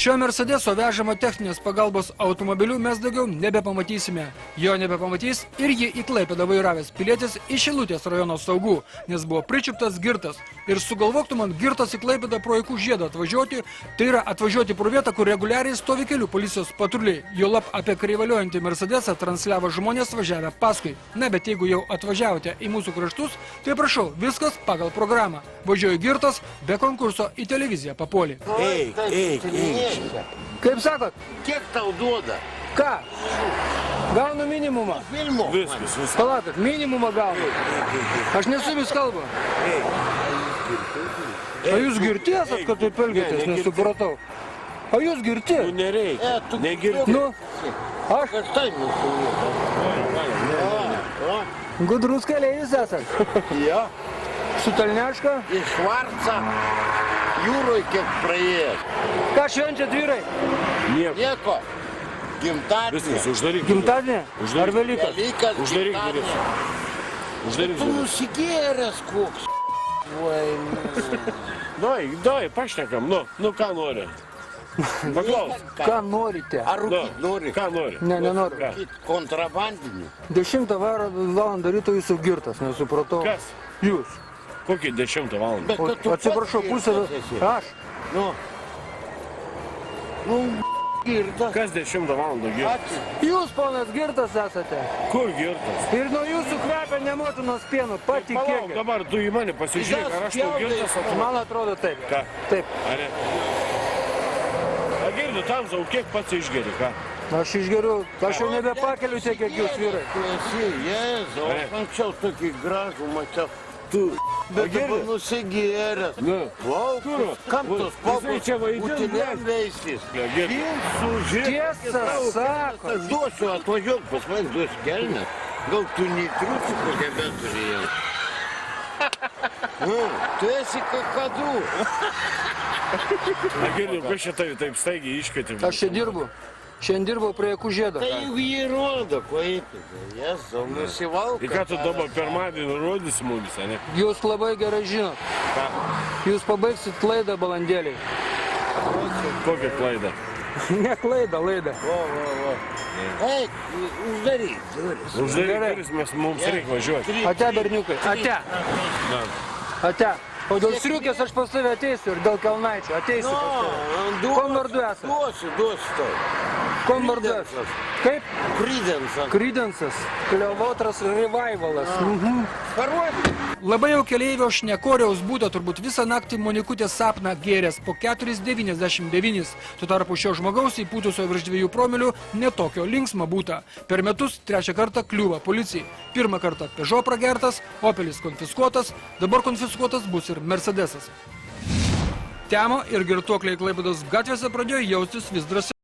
Šio Mercedeso vežamo techninės pagalbos automobiliu mes daugiau nebepamatysime. Jo nebepamatys ir jį į Klaipėdą vairavęs pilietis iš Šilutės rajono Saugų, nes buvo pričiuptas girtas. Ir sugalvoktų man girtas į Klaipėdą pro Vaikų žiedą atvažiuoti, tai yra atvažiuoti pro vietą, kur reguliariai stovi kelių policijos patruliai. Juolab apie kreivaliojantį Mercedesą transliavo žmonės važiavę paskui. Na, bet jeigu jau atvažiavote į mūsų kraštus, tai prašau, viskas pagal programą. Važiuoju girtas, be konkurso į televiziją papuolė. Ei. Kaip sakot? Kiek tau duoda? Ką? Gaunu minimumą. Filmo. Viskas. Palaukit, minimumą gaunu. Aš nesu vis kalba. A jūs girti esat, kad taip elgiatės, nesupratau. A jūs girti? Nu nereikia, negirti. Nu, aš? Aš taip Gudrus keleivis esat. Ja. Sutalneška? Iš Švarca jūroj kiek praėjęs. Ką švenčiat, vyrai? Nieko. Gimtadienį. Viskas, uždaryk. Gimtadienį? Ar Velykas? Velykas, Uždaryk gimtadienį. duris. Uždaryk Tu duris. nusigėręs koks. Davai, pašnekam, nu ką nori. Paklaus. Ką norite? Ar rūkyt nori? Ką nori? Ne, nenoriu. Ką? Rūkyt kontrabandinį. 10 valandą ryto jūsų girtas, nesupratau. Kas? Jūs. Kokį 10 valandą? Bet kad tu Atsiprašau, pats pusę... girtas esi. Aš. Nu, girtas. Kas 10 valandą girtas? Jūs, ponas, girtas esate. Kur girtas? Ir nuo jūsų kvepia nemotinos pienų, Palauk, patikėkit. dabar tu į mane pasižiūrėk, ar aš tau girtas atrodo. Man atrodo taip. Ką? Taip. Ar ne? A girdu, tamsau, kiek pats išgeri, ką? Aš išgeriu, aš jau nebepakeliu tiek, kiek jūs, vyrai. Tu esi, Jėzau, aš anksčiau tokį gražų mačiau. Tu, bet girdi? dabar nusigėręs. Nu. Plaukus, kam tos Jisai plaukus čia vaidina, utiliam veistis? Girdi? Tiesą sako. Aš duosiu, atvažiuok pas man, duosiu kelnes. Gal tu neįtriusi kokią beturėjau? Tu esi kakadu. A girdu, kas čia taip staigiai iškvietė? Aš čia dirbu. Šiandien dirbau prie Vaikų žiedo. Tai juk jį rodo, Klaipėda. Jėzau, nusivalka. Ir ką tu dabar pirmadienį rodysi mums, ne? Jūs labai gerai žinot. Ką? Jūs pabaigsit laidą balandėliai. Kokią klaidą? Ne klaidą, laidą. Va. Eik, uždaryk duris. Uždaryk Gerai. duris, mums reikia važiuoti. Ate, berniukai, ate. Na. Ate. O dėl striukės aš pas tave ateisiu ir dėl kelnaičio ateisiu pas tave. Kuom vardu esat? Duosiu tau. Kuom vardu esat? Kaip? Creedence. Creedence'as. Kleovotras Revivalas. Paruoti. Labai jau keleivio šnekoriaus būta turbūt visą naktį Monikutės sapną gėręs po 4,99. Tuo tarpu šio žmogaus įpūtusio virš 2 promilių netokio linksma būta. Per metus 3 kartą kliūva policijai. 1 kartą Peugeot pragertas, Opelis konfiskuotas, dabar konfiskuotas bus ir Mercedesas. Temo ir girtuokliai Klaipėdos gatvėse pradėjo jaustis vis drąsiau.